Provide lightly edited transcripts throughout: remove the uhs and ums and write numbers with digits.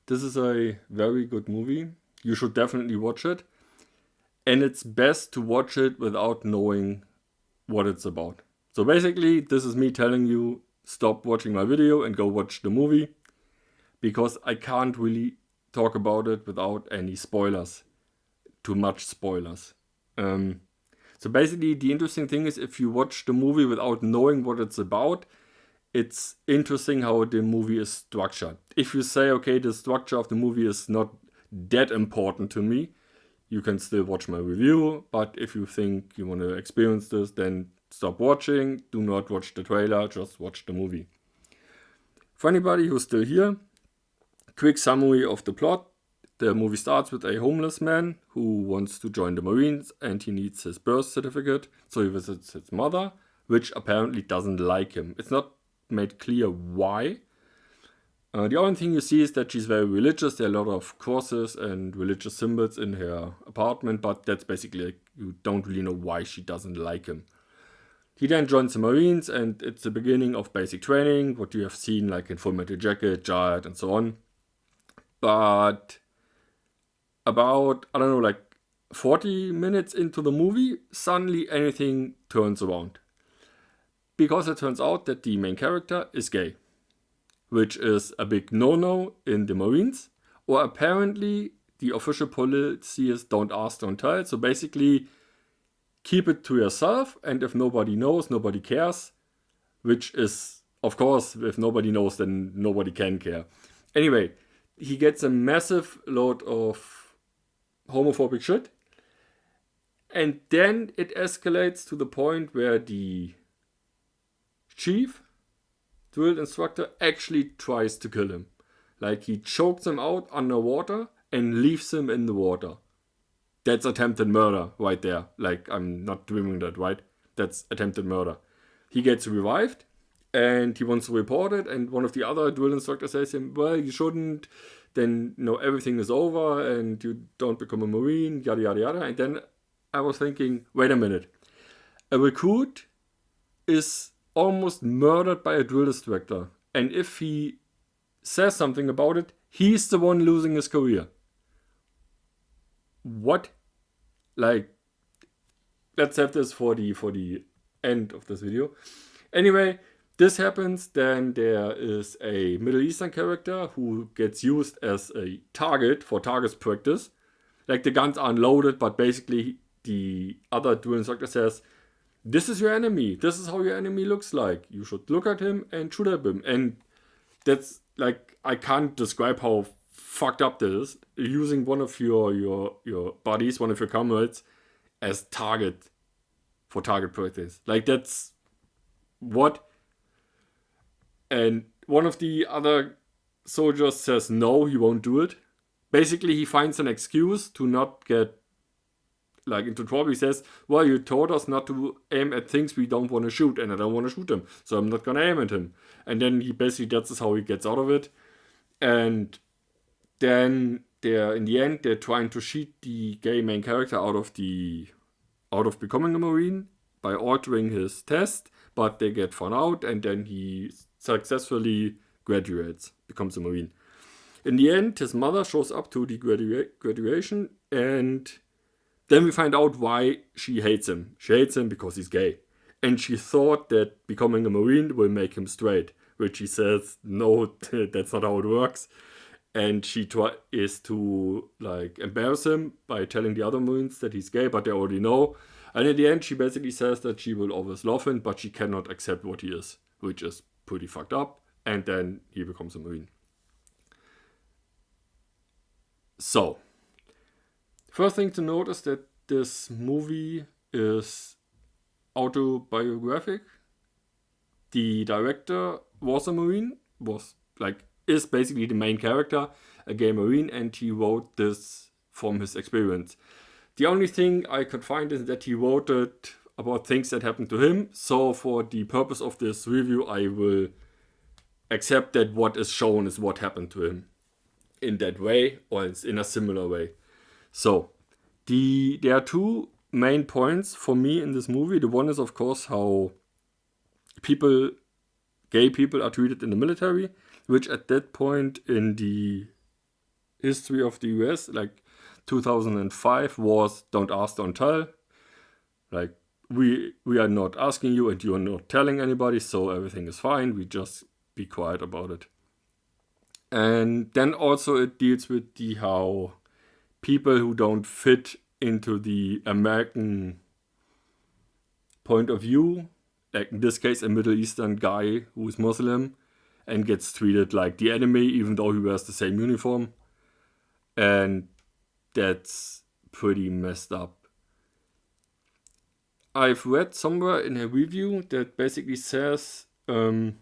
This is a very good movie. You should definitely watch it. And it's best to watch it without knowing what it's about. So basically, this is me telling you, stop watching my video and go watch the movie. Because I can't really talk about it without any spoilers. Too much spoilers. So basically, the interesting thing is if you watch the movie without knowing what it's about, it's interesting how the movie is structured. If you say, okay, the structure of the movie is not that important to me, you can still watch my review. But if you think you want to experience this, then stop watching. Do not watch the trailer, just watch the movie. For anybody who's still here, quick summary of the plot. The movie starts with a homeless man who wants to join the Marines and he needs his birth certificate. So he visits his mother, which apparently doesn't like him. It's not made clear why. The only thing you see is that she's very religious. There are a lot of crosses and religious symbols in her apartment, but that's basically like, you don't really know why she doesn't like him. He then joins the Marines and it's the beginning of basic training, what you have seen like in Full Metal Jacket, Giant and so on. But about, 40 minutes into the movie, suddenly anything turns around. Because it turns out that the main character is gay. Which is a big no-no in the Marines. Or apparently the official policy is don't ask, don't tell. So basically keep it to yourself, and if nobody knows, nobody cares. Which is, of course, if nobody knows, then nobody can care. Anyway, he gets a massive load of homophobic shit. And then it escalates to the point where the chief, drill instructor, actually tries to kill him. Like he chokes him out underwater and leaves him in the water. That's attempted murder right there. Like, I'm not dreaming that, right? That's attempted murder. He gets revived and he wants to report it, and one of the other drill instructors says to him, well, you shouldn't, then everything is over and you don't become a Marine, yada yada yada. And then I was thinking, wait a minute. A recruit is almost murdered by a drill instructor, and if he says something about it, he's the one losing his career. What? Like, let's have this for the end of this video. Anyway, this happens, then there is a Middle Eastern character who gets used as a target for targets practice. Like, the guns are unloaded, but basically the other drill instructor says, this is your enemy. This is how your enemy looks like. You should look at him and shoot at him. And that's like, I can't describe how fucked up this is. Using one of your buddies, one of your comrades, as target for target practice. Like, that's what? And one of the other soldiers says no, he won't do it. Basically, he finds an excuse to not get into trouble. He says, well, you told us not to aim at things we don't want to shoot, and I don't want to shoot him, so I'm not gonna aim at him. And then he basically, that's how he gets out of it. And then in the end, they're trying to cheat the gay main character out of becoming a Marine by altering his test, but they get found out, and then he successfully graduates, becomes a Marine. In the end, his mother shows up to the graduation, and then we find out why she hates him. She hates him because he's gay. And she thought that becoming a Marine will make him straight, which he says, no, that's not how it works. And she is to embarrass him by telling the other Marines that he's gay, but they already know. And in the end, she basically says that she will always love him, but she cannot accept what he is, which is pretty fucked up. And then he becomes a Marine. So, first thing to note is that this movie is autobiographic. The director was a Marine, is basically the main character, a gay Marine, and he wrote this from his experience. The only thing I could find is that he wrote it about things that happened to him. So for the purpose of this review, I will accept that what is shown is what happened to him in that way, or it's in a similar way. So there are two main points for me in this movie. The one is, of course, how gay people are treated in the military, which at that point in the history of the US. Like 2005 was don't ask, don't tell. Like we are not asking you and you are not telling anybody, so everything is fine. We just be quiet about it. And then also it deals with the how people who don't fit into the American point of view, like in this case a Middle Eastern guy who is Muslim and gets treated like the enemy even though he wears the same uniform. And that's pretty messed up. I've read somewhere in a review that basically says in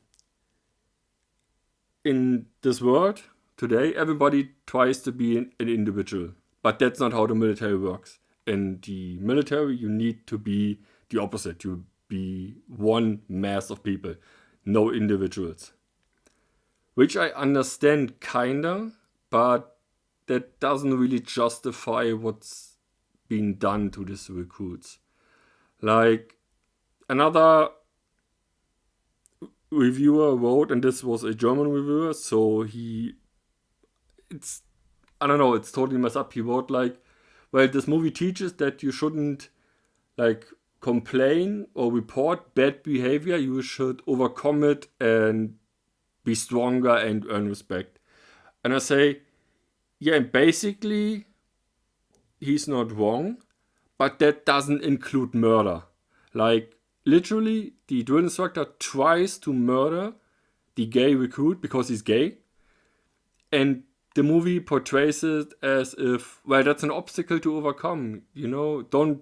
this world today, everybody tries to be an individual. But that's not how the military works. In the military, you need to be the opposite. You be one mass of people, no individuals. Which I understand kinda, but that doesn't really justify what's being done to these recruits. Like another reviewer wrote, and this was a German reviewer, so it's totally messed up. He wrote like, well, this movie teaches that you shouldn't like complain or report bad behavior. You should overcome it and be stronger and earn respect. And I say, yeah, basically, he's not wrong, but that doesn't include murder. Like, literally, the drill instructor tries to murder the gay recruit because he's gay. And the movie portrays it as if, well, that's an obstacle to overcome. You know, don't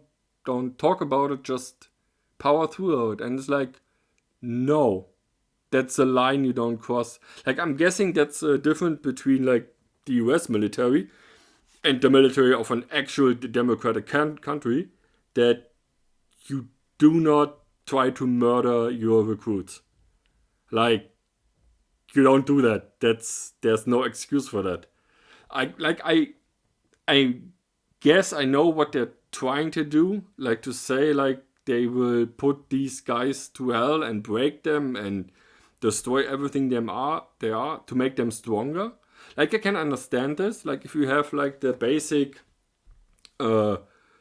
talk about it, just power through it. And it's like, no, that's a line you don't cross. Like, I'm guessing that's different between, like, the US military and the military of an actual democratic country, that you do not try to murder your recruits. Like, you don't do that. There's no excuse for that. I guess I know what they're trying to do. Like to say like they will put these guys to hell and break them and destroy everything they are to make them stronger. Like I can understand this. Like if you have like the basic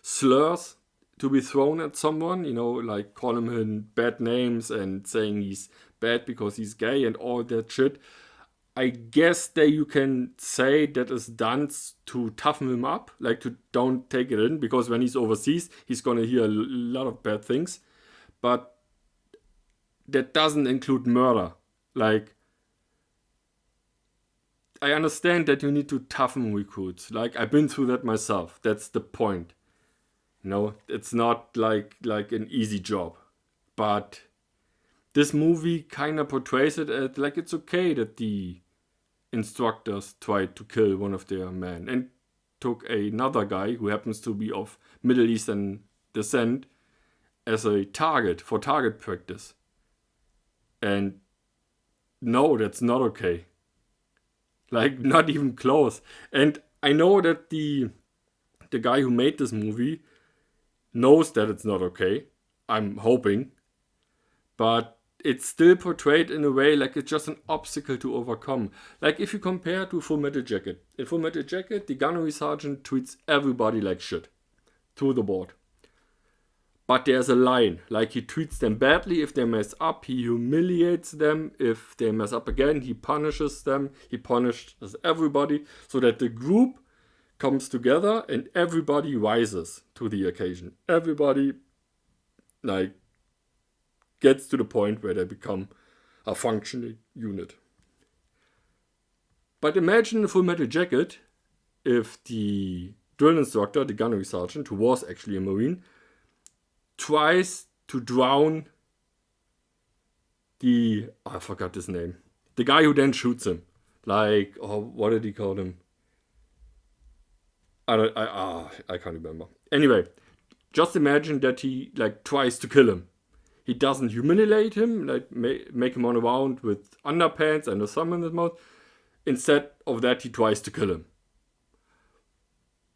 slurs to be thrown at someone, you know, like calling him bad names and saying he's bad because he's gay and all that shit. I guess that you can say that is done to toughen him up, like to don't take it in, because when he's overseas, he's gonna hear a lot of bad things. But that doesn't include murder. Like, I understand that you need to toughen recruits. Like, I've been through that myself. That's the point. You know, it's not like an easy job. But this movie kind of portrays it as like it's okay that the instructors tried to kill one of their men and took another guy who happens to be of Middle Eastern descent as a target for target practice. And no, that's not okay. Like, not even close. And I know that the guy who made this movie knows that it's not okay. I'm hoping. But it's still portrayed in a way like it's just an obstacle to overcome. Like if you compare to Full Metal Jacket. In Full Metal Jacket, the gunnery sergeant treats everybody like shit. Through the board. But there's a line. Like he treats them badly if they mess up. He humiliates them. If they mess up again, he punishes them. He punishes everybody. So that the group comes together and everybody rises to the occasion. Everybody, like, gets to the point where they become a functioning unit. But imagine a Full Metal Jacket if the drill instructor, the gunnery sergeant, who was actually a Marine, tries to drown I forgot his name. The guy who then shoots him. Like, what did he call him? I can't remember. Anyway, just imagine that he like tries to kill him. He doesn't humiliate him, like make him run around with underpants and a thumb in his mouth. Instead of that, he tries to kill him.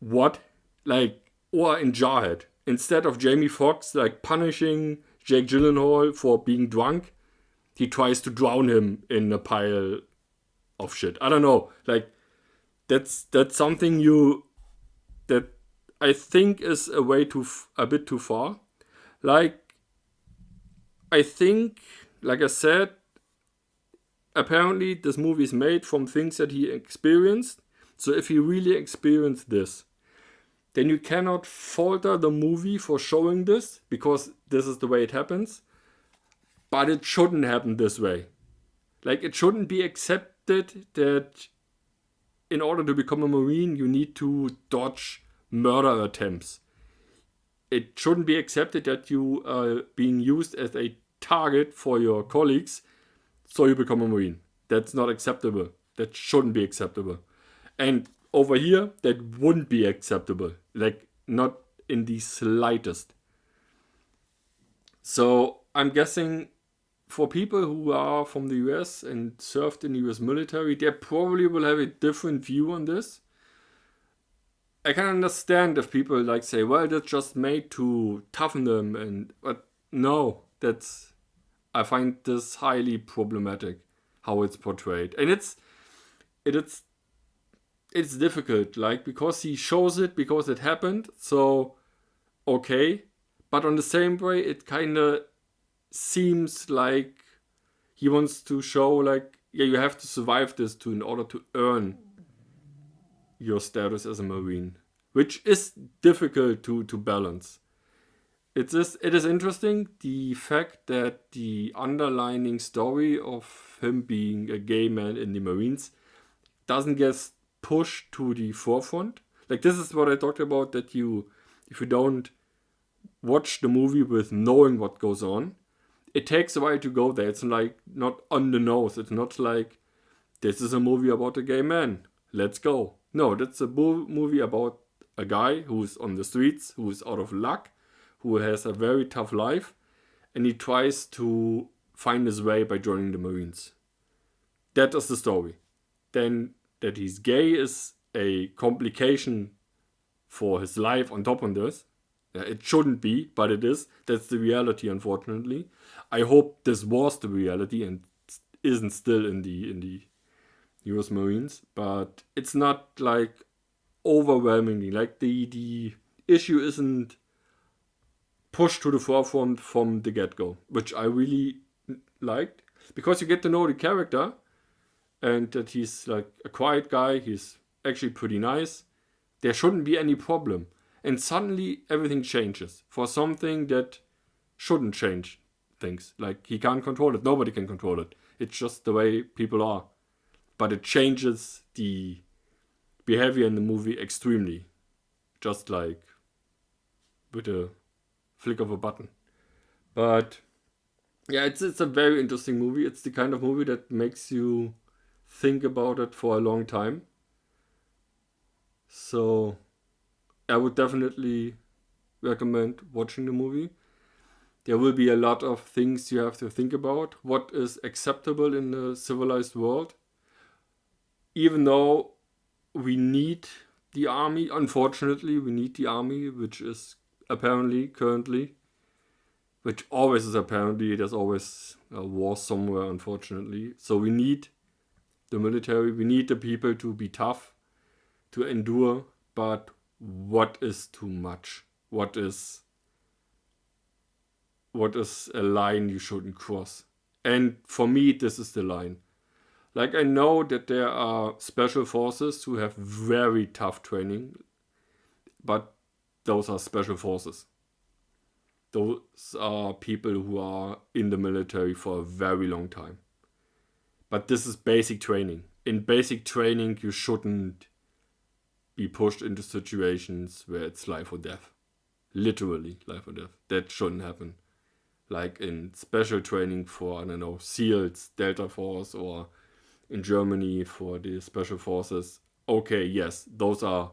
What? Like, or in Jarhead, instead of Jamie Foxx like punishing Jake Gyllenhaal for being drunk, he tries to drown him in a pile of shit. I don't know. Like, That's something that I think is a way a bit too far. Like I think, like I said, apparently this movie is made from things that he experienced. So if he really experienced this, then you cannot falter the movie for showing this because this is the way it happens. But it shouldn't happen this way. Like it shouldn't be accepted that in order to become a Marine, you need to dodge murder attempts. It shouldn't be accepted that you are being used as a target for your colleagues, so you become a Marine. That's not acceptable. That shouldn't be acceptable. And over here, that wouldn't be acceptable. Like, not in the slightest. So, I'm guessing for people who are from the US and served in the US military, they probably will have a different view on this. I can understand if people like say, well, that's just made to toughen them, but no, that's I find this highly problematic how it's portrayed, and it's it's difficult, like because he shows it because it happened, so okay, but on the same way, it kind of seems like he wants to show like yeah, you have to survive this to in order to earn your status as a Marine, which is difficult to balance. It is interesting the fact that the underlining story of him being a gay man in the Marines doesn't get pushed to the forefront. Like this is what I talked about that you if you don't watch the movie with knowing what goes on, it takes a while to go there. It's like not on the nose. It's not like this is a movie about a gay man. Let's go. No, that's a movie about a guy who's on the streets, who's out of luck, who has a very tough life, and he tries to find his way by joining the Marines. That is the story. Then that he's gay is a complication for his life on top of this. It shouldn't be, but it is. That's the reality, unfortunately. I hope this was the reality and isn't still in the US Marines, but it's not like overwhelmingly like the issue isn't pushed to the forefront from the get-go, which I really liked because you get to know the character and that he's like a quiet guy, he's actually pretty nice. There shouldn't be any problem. And suddenly everything changes for something that shouldn't change things. Like he can't control it, nobody can control it. It's just the way people are. But it changes the behavior in the movie extremely. Just like with a flick of a button. But yeah, it's a very interesting movie. It's the kind of movie that makes you think about it for a long time. So I would definitely recommend watching the movie. There will be a lot of things you have to think about. What is acceptable in a civilized world? Even though we need the army, unfortunately, we need the army, which is apparently currently, which always is apparently, there's always a war somewhere, unfortunately. So we need the military, we need the people to be tough, to endure, but what is too much? What is a line you shouldn't cross? And for me, this is the line. Like I know that there are special forces who have very tough training, but those are special forces. Those are people who are in the military for a very long time. But this is basic training. In basic training, you shouldn't be pushed into situations where it's life or death. Literally life or death. That shouldn't happen. Like in special training for, I don't know, SEALs, Delta Force, or in Germany for the special forces. Okay, yes, those are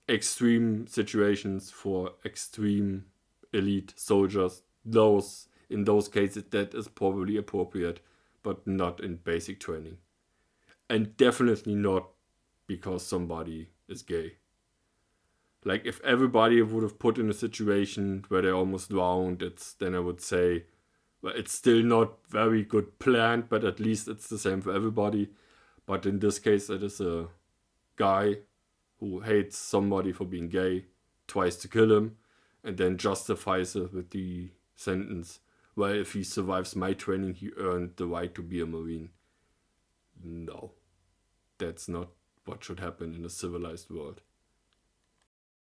extreme situations for extreme elite soldiers. Those, in those cases, that is probably appropriate, but not in basic training. And definitely not because somebody is gay. Like if everybody would have put in a situation where they almost drowned, then I would say, well, it's still not very good planned, but at least it's the same for everybody. But in this case, it is a guy who hates somebody for being gay tries to kill him and then justifies it with the sentence, well, if he survives my training, he earned the right to be a Marine. No, that's not what should happen in a civilized world.